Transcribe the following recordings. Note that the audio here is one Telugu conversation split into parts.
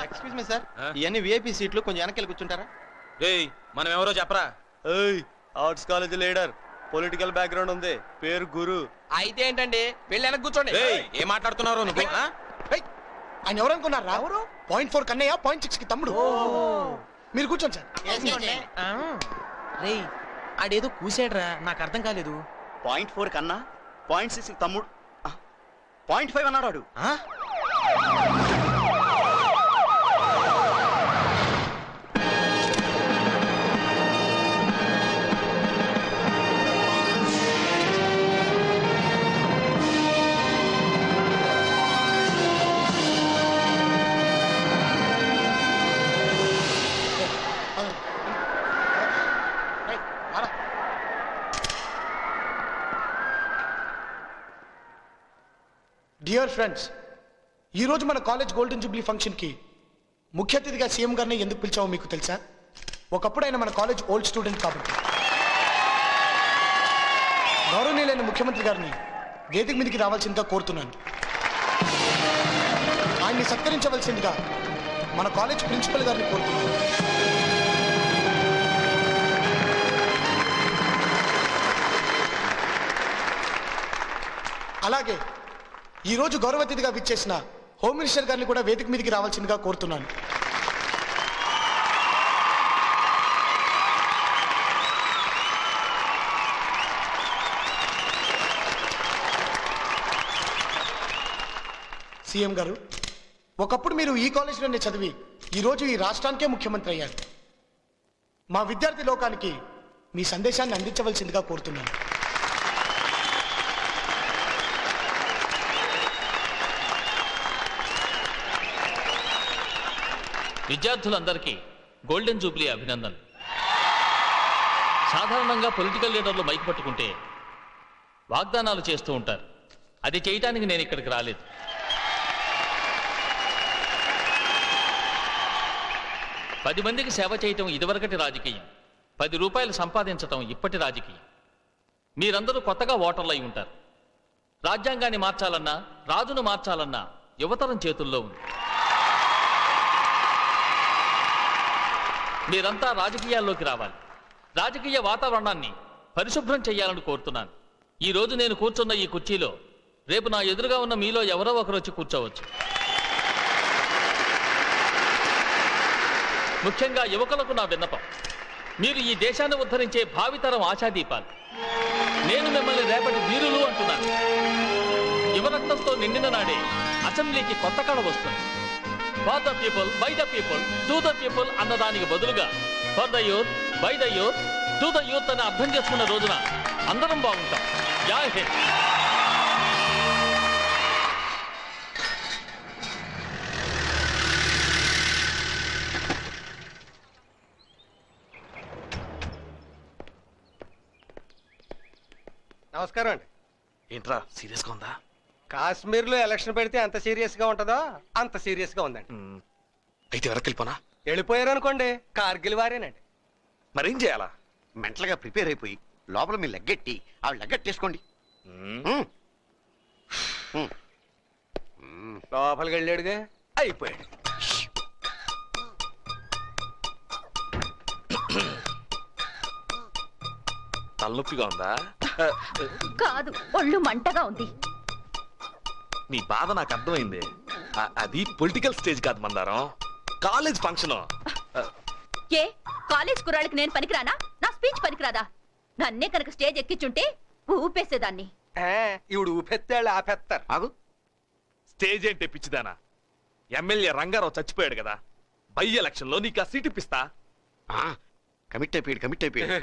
ఎక్స్క్యూజ్ మీ సార్, ఇవన్నీ విఐపి సీట్లు, కొంచెం వెనక్కి కూర్చుంటారా? రేయ్ మనం ఎవరో చెప్పరా? Arts college leader, political background ఉంది, పేరు గురు. అయితే ఏంటండి, వెళ్ళి వెనక్కి కూర్చోండి. ఏం మాట్లాడుతున్నారు నువ్వు? ఆయన ఎవరు అనుకున్నారా? 0.4 కన్నయ్య, 0.6 కి తమ్ముడు. మీరు కూర్చోండి సార్. రేయ్ ఆడేదో కూసాడ్రా, నాకు అర్థం కాలేదు. 0.4 కన్నా 0.6 తమ్ముడు, 0.5 అన్నాడు. డియర్ ఫ్రెండ్స్, ఈరోజు మన కాలేజ్ గోల్డెన్ జూబ్లీ ఫంక్షన్కి ముఖ్య అతిథిగా సీఎం గారిని ఎందుకు పిలిచామో మీకు తెలుసా? ఒకప్పుడు ఆయన మన కాలేజ్ ఓల్డ్ స్టూడెంట్ కాబట్టి. గౌరవనీయులైన ముఖ్యమంత్రి గారిని వేదిక మీదకి రావాల్సిందిగా కోరుతున్నాను. ఆయన్ని సత్కరించవలసిందిగా మన కాలేజ్ ప్రిన్సిపల్ గారిని కోరుతున్నాను. అలాగే ఈరోజు గౌరవ అతిథిగా విచ్చేసిన హోమ్ మినిస్టర్ గారిని కూడా వేదిక మీదకి రావాల్సిందిగా కోరుతున్నాను. సీఎం గారు, ఒకప్పుడు మీరు ఈ కాలేజీలోనే చదివి ఈరోజు ఈ రాష్ట్రానికే ముఖ్యమంత్రి అయ్యారు. మా విద్యార్థి లోకానికి మీ సందేశాన్ని అందించవలసిందిగా కోరుతున్నాను. విద్యార్థులందరికీ గోల్డెన్ జూబ్లీ అభినందనలు. సాధారణంగా పొలిటికల్ లీడర్లు మైక్ పట్టుకుంటే వాగ్దానాలు చేస్తూ ఉంటారు. అది చేయటానికి నేను ఇక్కడికి రాలేదు. పది మందికి సేవ చేయటం ఇదివరకటి రాజకీయం, 10 రూపాయలు సంపాదించటం ఇప్పటి రాజకీయం. మీరందరూ కొత్తగా ఓటర్లు అయి ఉంటారు. రాజ్యాంగాన్ని మార్చాలన్నా, రాజును మార్చాలన్నా యువతరం చేతుల్లో ఉంది. మీరంతా రాజకీయాల్లోకి రావాలి. రాజకీయ వాతావరణాన్ని పరిశుభ్రం చేయాలని కోరుతున్నాను. ఈరోజు నేను కూర్చున్న ఈ కుర్చీలో రేపు నా ఎదురుగా ఉన్న మీలో ఎవరో ఒకరు వచ్చి కూర్చోవచ్చు. ముఖ్యంగా యువకులకు నా విన్నపం, మీరు ఈ దేశాన్ని ఉద్ధరించే భావితరం ఆశాదీపాలు. నేను మిమ్మల్ని రేపటి వీరులు అంటున్నాను. యువరక్తంతో నిండిన నాడే అసెంబ్లీకి కొత్త కళ వస్తుంది. For the people, by the people, to the people అన్నదానికి బదులుగా for the youth, by the youth, to the youth అని అర్థం చేసుకున్న రోజున అందరం బాగుంటాం. జై హింద్. నమస్కారం అండి. ఏంట్రా సీరియస్గా ఉందా? కాశ్మీర్లో ఎలక్షన్ పెడితే ఎంత సీరియస్గా ఉంటుందో అంత సీరియస్గా ఉందండి. అయితే ఎవరికి వెళ్ళిపోనా? వెళ్ళిపోయారు అనుకోండి, కార్గిల్ వారేనండి. మరేం చేయాలా? మెంటల్గా ప్రిపేర్ అయిపోయి లోపల మీరు లెగ్గెట్టి ఆవిడ లెగ్గెట్టేసుకోండి. లోపలికి వెళ్ళాడుగా, అయిపోయాడు. తలనొప్పిగా ఉందా? కాదు, ఒళ్ళు మంటగా ఉంది. నీ బాధ నాకు అర్థమైంది. అది పొలిటికల్ స్టేజ్ కాదు మందారం, కాలేజ్ ఫంక్షన్. ఏ కాలేజ్ కుర్రాళ్ళకి నేను పనికిరానా? నా స్పీచ్ పనికిరాదా? నన్నే కనుక స్టేజ్ ఎక్కించుంటే ఊపేసేదాన్ని. ఇవిడు ఊపెత్తాళ్ళు ఆపేస్తారు. ఆగు. స్టేజ్ ఏంటే పిచ్చిదానా? ఎమ్మెల్యే రంగారావు చచ్చిపోయాడు కదా, బై ఎలక్షన్ లో నీకు ఆ సీట్ ఇప్పిస్తా. కమిట్ అయిపోయాడు.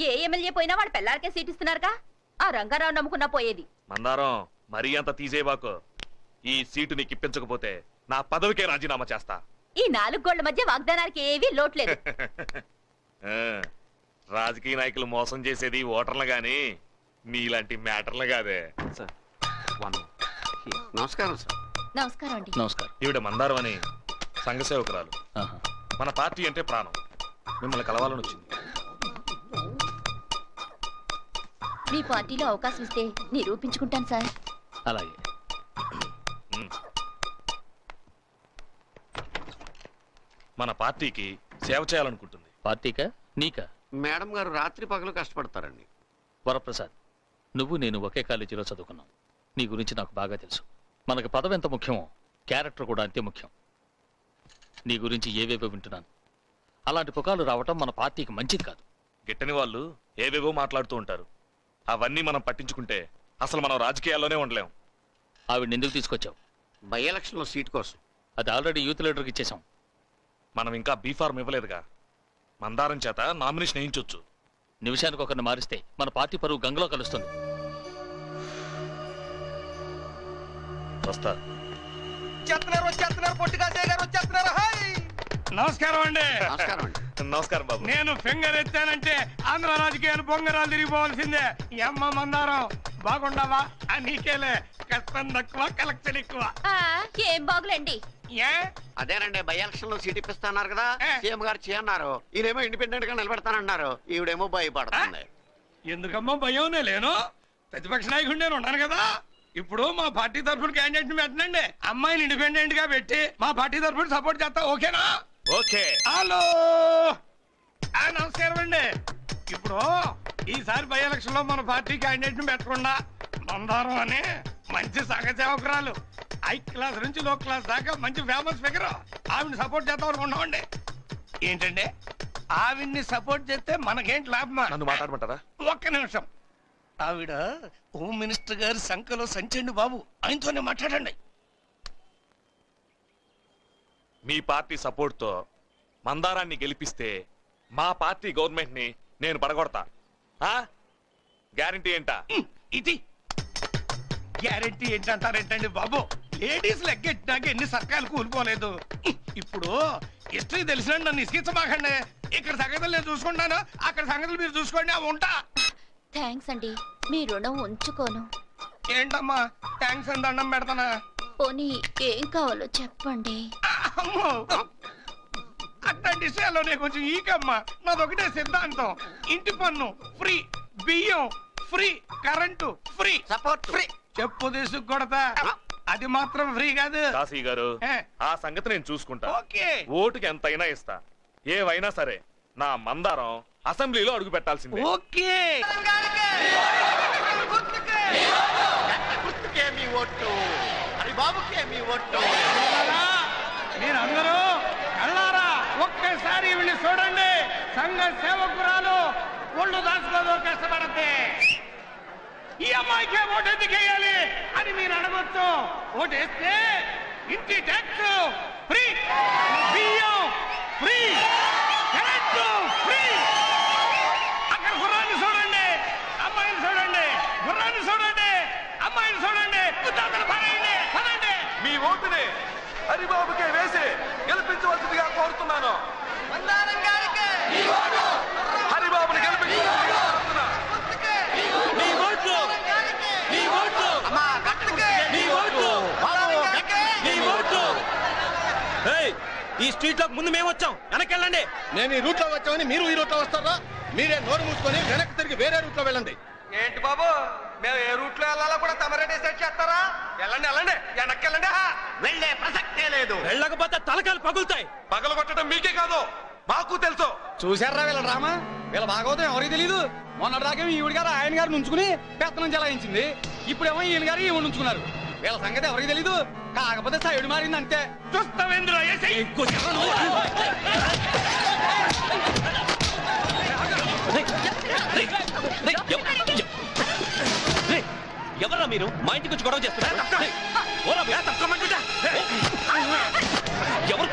ఏ ఎమ్మెల్యే పోయినా వాడు పెళ్ళారికే సీట్ ఇస్తున్నారుగా. ఆ రంగారావు నమ్ముకున్నా పోయేది. మందారం మరీ అంత తీసేవాకు. ఈ సీటు నీకు ఇప్పించకపోతే నా పదవికే రాజీనామా చేస్తా. ఈ 4 గోళ్ల మధ్య వాగ్దానానికి ఏవీ లోట్లేదు. రాజకీయ నాయకులు మోసం చేసేది ఓటర్లు గాని నీలాంటి మ్యాటర్లు కాదే. నమస్కారం సార్. నమస్కారం అండి. నమస్కారం. ఈవిడ మందారం అని సంఘ సేవకురాలు. మన పార్టీ అంటే ప్రాణం. మిమ్మల్ని కలవాలని వచ్చింది. మీ పార్టీలో అవకాశం ఇస్తే నిరూపించుకుంటాను సార్. అలాగే. మన పార్టీకి సేవ చేయాలనుకుంటుంది. పార్టీకా నీకా? మేడం గారు రాత్రి పగలు కష్టపడతారండి. వరప్రసాద్, నువ్వు నేను ఒకే కాలేజీలో చదువుకున్నాం. నీ గురించి నాకు బాగా తెలుసు. మనకు పదవి ఎంత ముఖ్యమో క్యారెక్టర్ కూడా అంతే ముఖ్యం. నీ గురించి ఏవేవో వింటున్నాను. అలాంటి పుకార్లు రావటం మన పార్టీకి మంచిది కాదు. గిట్టని వాళ్ళు ఏవేవో మాట్లాడుతూ ఉంటారు. అవన్నీ మనం పట్టించుకుంటే అసలు మనం రాజకీయాల్లోనే ఉండలేం. ఆవిడ ఎందుకు తీసుకొచ్చావు? బై ఎలక్షన్ లో సీట్ కోసం. అది ఆల్రెడీ యూత్ లీడర్కి ఇచ్చేసాం. మనం ఇంకా బీఫార్మ్ ఇవ్వలేదుగా. మందారం చేత నామినేషన్ వేయించొచ్చు. నిమిషానికి ఒకరిని మారిస్తే మన పార్టీ పరువు గంగలో కలుస్తుంది. వస్తా. నమస్కారం అండి. నమస్కారం అండి. నమస్కారం బాబు. నేను ఫింగర్ ఎత్తానంటే ఆంధ్ర రాజకీయాలు బొంగరాలు తిరిగిపోవాల్సిందే. ఈ అమ్మ మందారం బాగుండవా? నీకేలే, కష్టం తక్కువ కలెక్షన్ ఎక్కువ. ఏం బాగులేండి. ఏ అదేనండి, బై ఎలక్షన్ లో సీట్ ఇప్పిస్తాన్నారు కదా, సీఎం గారు చేయన్నారు. ఈయనేమో ఇండిపెండెంట్ గా నిలబెడతానన్నారు. ఈవిడేమో భయపడుతుంది. ఎందుకమ్మా భయంనే లేను? ప్రతిపక్ష నాయకుడు నేను ఉన్నాను కదా. ఇప్పుడు మా పార్టీ తరఫున క్యాండిడేట్ ని పెట్టనండి. అమ్మాయిని ఇండిపెండెంట్ గా పెట్టి మా పార్టీ తరఫున సపోర్ట్ చేస్తా. ఓకేనా? ఓకే. హలో, నమస్కారం అండి. ఇప్పుడు ఈసారి బై ఎలక్షన్ లో మన పార్టీ క్యాండిడేట్ ని పెట్టకుండా మందారం అని మంచి సంఘ సేవకురాలు, హై క్లాస్ నుంచి లో క్లాస్ దాకా మంచి ఫేమస్ ఫిగర్, ఆవిడ్ని సపోర్ట్ చేద్దాం అనుకుంటామండి. ఏంటండి, ఆవిడ్ని సపోర్ట్ చేస్తే మనకేంటి లాభమా? నన్ను మాట్లాడమంటారా? ఒక్క నిమిషం. ఆవిడ హోమ్ మినిస్టర్ గారి సంఖలో సంచండి బాబు, ఆయనతోనే మాట్లాడండి. మీ పార్టీ సపోర్ట్ తో మందారాన్ని గెలిపిస్తే మా పార్టీ గవర్నమెంట్ ని నేను పడగొడతా. గ్యారంటీ ఏంటా? ఇది గ్యారెంటీ ఏంటంటారేంటండి బాబు? లేడీస్ లెగ్గెట్టినాక ఎన్ని సర్కాలు కూలిపోలేదు. ఇప్పుడు హిస్టరీ తెలిసిన నన్ను ఇసుకించమాకండి. ఇక్కడ సంగతులు నేను చూసుకుంటాను, అక్కడ సంగతులు మీరు చూసుకోండి. అవి ఉంటా. థ్యాంక్స్ అండి, మీ రుణం ఉంచుకోను. ఏంటమ్మా థ్యాంక్స్ అని దండం పెడతానా? పోనీ ఏం కావాలో చెప్పండి. అమ్మో, అట్లాంటి విషయాల్లోనే కొంచెం ఈకమ్మా. నాదొకటే సిద్ధాంతం, ఇంటి పన్ను ఫ్రీ, బియ్యం free, current free, support free. చెప్పు తీసుకు కొడతా. అది మాత్రం ఫ్రీ కాదు. కాశీ గారు, ఏ? ఆ సంగతి నేను చూసుకుంటా. ఓకే. ఓటుకి ఎంతైనా ఇస్తా. ఏవైనా సరే నా మందారం అసెంబ్లీలో అడుగు పెట్టాల్సిందే. ఓకే. గుర్తుకే మీ ఓటు, హరిబాబుకే మీ ఓటు. మీరందరూ కళ్ళారా ఒక్కసారి వీళ్ళని చూడండి. సంఘ సేవకురాలు ఒళ్ళు దాచుకోదు, కష్టపడతే. ఈ అమ్మాయికే ఓటు ఎందుకు వేయాలి అని మీరు అడగొచ్చు. ఓటు వేస్తే ఇంటి ట్యాక్స్ ఫ్రీ, బియ్యం ఫ్రీ, కరెంటు ఫ్రీ. అక్కడ గుర్రాన్ని చూడండి, అమ్మాయిని చూడండి, గుర్రాన్ని చూడండి, అమ్మాయిని చూడండి. పదండి. మీ ఓటుని హరిబాబుకే వేసి గెలిపించవలసిందిగా కోరుతున్నాను. హరిబాబుని గెలిపించవలసిందిగా కోరుతున్నా. ఈ స్ట్రీట్ లో ముందు మేము వచ్చాం, వెనకెళ్ళండి. నేను ఈ రూట్ లో వచ్చామని మీరు ఈ రూట్ లో వస్తారా? మీరే నోరు మూసుకొని వెనక్కి తిరిగి వేరే రూట్ లో వెళ్ళండి. ఏంటి బాబు, మేము ఏ రూట్ లో వెళ్ళాలో కూడా తమరే డిసైడ్ చేస్తారా? వెళ్ళండి వెనక్కి వెళ్ళండి. వెళ్ళే ప్రసక్తే లేదు. వెళ్ళకపోతే తలకాయలు పగులుతాయి. పగలగొట్టడం మీకే కాదు, మాకు తెలుసు. చూసారా వీళ్ళ డ్రామా? వీళ్ళ భాగవతం ఎవరికి తెలీదు. మొన్నటిదాకా ఈవిడ గారు ఆయన గారు నుంచుకుని పెత్తనం చెలాయించింది. ఇప్పుడేమో ఈయన గారు ఈవిడ నుంచుకున్నారు. వీళ్ళ సంగతి ఎవరికి తెలీదు. కాకపోతే సైడ్ మారింది అంతే. చూస్తావేంద్ర ఎవరా మీరు? మా ఇంటికి వచ్చి గొడవ చేస్తున్నారు. ఎవరు?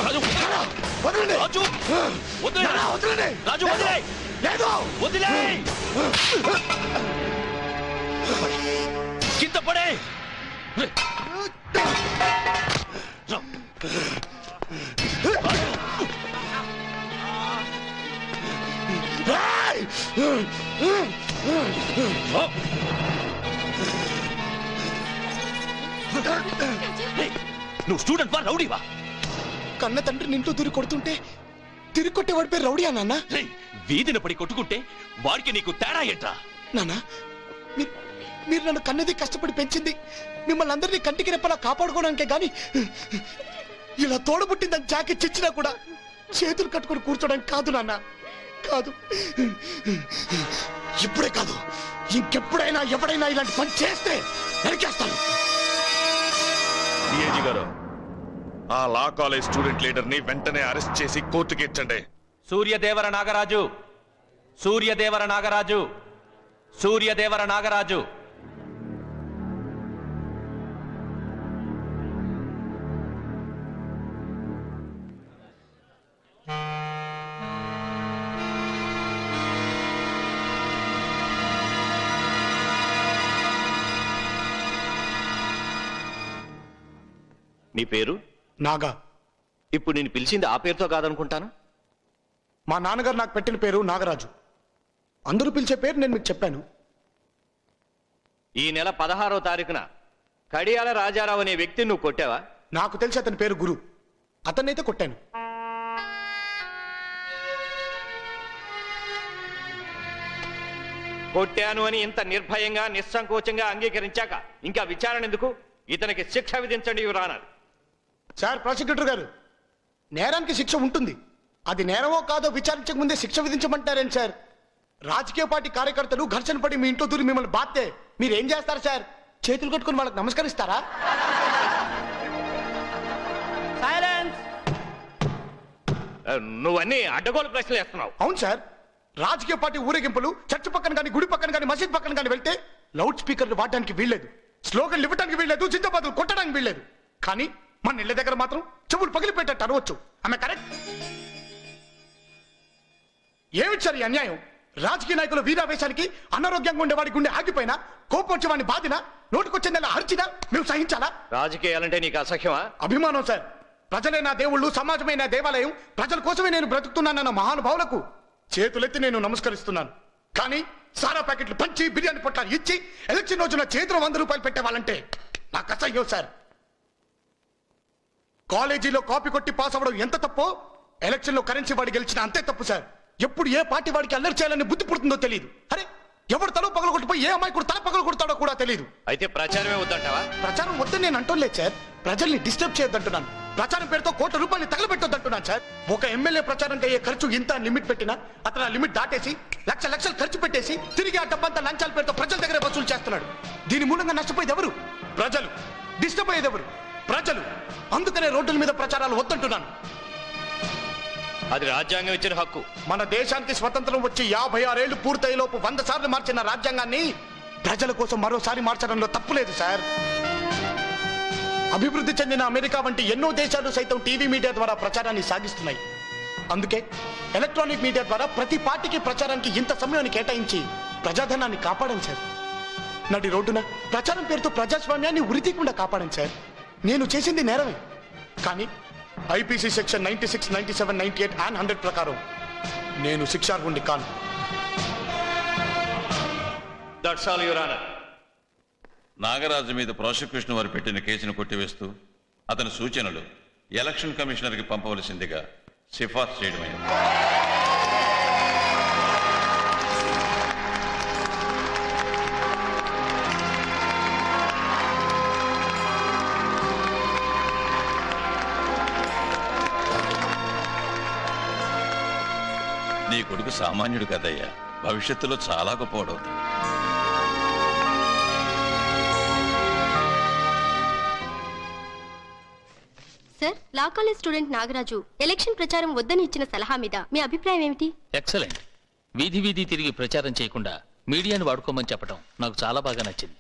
రాజు వదలండి రాజు వదిలే వదలండి రాజు వదిలే లేదు వదిలే కింద పడే నువ్వు స్టూడెంట్ వా రౌడీవా? కన్న తండ్రి నింటూ దూరి కొడుతుంటే తిరిగి కొట్టేవాడి పేరు రౌడీ నాన్న. వీధిన పడి కొట్టుకుంటే వాడికి నీకు తేడా ఏంట్రా? నాన్న మీరు నన్ను కన్నది కష్టపడి పెంచింది మిమ్మల్ని అందరినీ కంటికి రెప్పలా కాపాడుకోవడానికే గాని ఇలా తోడబుట్టిందని జాకెట్ చిచ్చినా కూడా చేతులు కట్టుకొని కూర్చోడానికి కాదు నాన్న, కాదు. ఇప్పుడే కాదు, ఇంకెప్పుడైనా ఎవడైనా ఇలాంటి పని చేస్తే నరికేస్తాను. డిఐజీ గారు, ఆ లా కాలేజ్ స్టూడెంట్ లీడర్ ని వెంటనే అరెస్ట్ చేసి కోర్టుకి ఇచ్చండి. సూర్యదేవర నాగరాజు, సూర్యదేవర నాగరాజు, సూర్యదేవర నాగరాజు. నీ పేరు? నాగా. ఇప్పుడు నేను పిలిచింది ఆ పేరుతో కాదనుకుంటాను. మా నాన్నగారు నాకు పెట్టిన పేరు నాగరాజు. అందరూ పిలిచే పేరు నేను మీకు చెప్పాను. ఈ నెల 16వ తారీఖున కడియాల రాజారావు అనే వ్యక్తిని నువ్వు కొట్టావా? నాకు తెలిసి అతని పేరు గురు. అతన్నైతే కొట్టాను. కొట్టాను అని ఇంత నిర్భయంగా నిస్సంకోచంగా అంగీకరించాక ఇంకా విచారణ ఎందుకు? ఇతనికి శిక్ష విధించండి యువర్ ఆనర్. సార్ ప్రాసిక్యూటర్ గారు, నేరానికి శిక్ష ఉంటుంది. అది నేరమో కాదో విచారించక ముందే శిక్ష విధించమంటారేంటి సార్? రాజకీయ పార్టీ కార్యకర్తలు ఘర్షణ పడి మీ ఇంట్లో దూరి మిమ్మల్ని బాత్తే మీరేం చేస్తారు సార్? చేతులు కట్టుకుని వాళ్ళకి నమస్కరిస్తారా? నువ్వన్నీ అడ్డగోలు ప్రశ్నలు వేస్తున్నావు. అవును సార్, రాజకీయ పార్టీ ఊరేగింపులు చర్చ్ పక్కన కానీ గుడి పక్కన కానీ మసీద్ పక్కన కానీ వెళ్తే లౌడ్ స్పీకర్లు వాడడానికి వీల్లేదు, స్లోగన్లు ఇవ్వడానికి వీల్లేదు, జిందాబాదులు కొట్టడానికి వీల్లేదు. కానీ మన ఇళ్ళ దగ్గర మాత్రం చెవులు పగిలిపెట్టట్టు అనవచ్చు. ఆమె కరెక్ట్? ఏమిటి సార్ ఈ అన్యాయం? రాజకీయ నాయకుల వీరావేశానికి అనారోగ్యంగా ఉండేవాడి గుండె ఆగిపోయినా, కోపం వచ్చే వాడిని బాధినా, నోటికొచ్చిందలా అరిచినా మేము సహించాలా? రాజకీయాలంటే నీకు అసహ్యమా? అభిమానం సార్. ప్రజలే నా దేవుళ్ళు, సమాజమే నా దేవాలయం, ప్రజల కోసమే నేను బ్రతుకుతున్నానన్న మహానుభావులకు చేతులెత్తి నేను నమస్కరిస్తున్నాను. కానీ సారా ప్యాకెట్లు పంచి బిర్యానీ పొట్లాలు ఇచ్చి ఎలక్షన్ రోజున చేతిలో 100 రూపాయలు పెట్టేవాళ్ళంటే నాకు అసహ్యం సార్. కాలేజీలో కాపీ కొట్టి పాస్ అవ్వడం ఎంత తప్పో ఎలక్షన్ లో కరెన్సీ వాడి గెలిచిన అంతే తప్పు సార్. ఎప్పుడు ఏ పార్టీ వాడికి అల్లరి చేయాలని బుద్ధి పుడుతుందో తెలియదు. అరే, ఎవడు తల పగలు కొట్టిపోయి ఏ అమ్మాయి కూడా తల పగలు కొడతాడో కూడా తెలియదు. అయితే ప్రచారమే వద్దంటావా? ప్రచారం వద్దని నేను అంటోలేదు సార్, ప్రజల్ని డిస్టర్బ్ చేయొద్దంటున్నాను. ప్రచారం పేరుతో కోట్ల రూపాయలు తగలబెట్టొద్దంటున్నాను సార్. ఒక ఎమ్మెల్యే ప్రచారంకి అయ్యే ఖర్చు ఇంత లిమిట్ పెట్టినా అతను ఆ లిమిట్ దాటేసి లక్షలు ఖర్చు పెట్టేసి తిరిగి ఆ డబ్బంతా లంచాల పేరుతో ప్రజల దగ్గర వసూలు చేస్తున్నాడు. దీని మూలంగా నష్టపోయేది ఎవరు? ప్రజలు. డిస్టర్బ్ అయ్యేది ఎవరు? ప్రజలు. అందుకనే రోడ్డుల మీద ప్రచారాలు వద్దంటున్నాను. అది రాజ్యాంగం ఇచ్చిన హక్కు. మన దేశానికి స్వతంత్రం వచ్చి 56 ఏళ్లు పూర్తయ్యేలోపు 100 సార్లు మార్చిన రాజ్యాంగాన్ని ప్రజల కోసం మరోసారి మార్చడంలో తప్పులేదు సార్. అభివృద్ధి చెందిన అమెరికా వంటి ఎన్నో దేశాలు సైతం టీవీ మీడియా ద్వారా ప్రచారాన్ని సాగిస్తున్నాయి. అందుకే ఎలక్ట్రానిక్ మీడియా ద్వారా ప్రతి పార్టీకి ప్రచారానికి ఇంత సమయాన్ని కేటాయించి ప్రజాధనాన్ని కాపాడాను సార్. నడి రోడ్డున ప్రచారం పేరుతో ప్రజాస్వామ్యాన్ని ఉరితీయకుండా కాపాడాను సార్. నేను చేసింది నేరమే, కానీ ఐపీసీ సెక్షన్ 96, 97, 98 and 100 ప్రకారం నేను శిక్షార్హుణ్ణి కాను. That's all your honour. Nagaraju మీద ప్రాసిక్యూషన్ వారు పెట్టిన కేసును కొట్టివేస్తూ అతని సూచనలు ఎలక్షన్ కమిషనర్కి పంపవలసిందిగా సిఫార్సు చేయడమైంది. నీ కొడుకు సామాన్యుడు కదయ్యా, భవిష్యత్తులో చాలా గొప్పవాడవుతాడు. Sir, law college student Nagaraju election ప్రచారం వద్దని ఇచ్చిన సలహా మీద మీ అభిప్రాయం ఏమిటి? ఎక్సలెంట్. వీధి వీధి తిరిగి ప్రచారం చేయకుండా మీడియాను వాడుకోమని చెప్పడం నాకు చాలా బాగా నచ్చింది.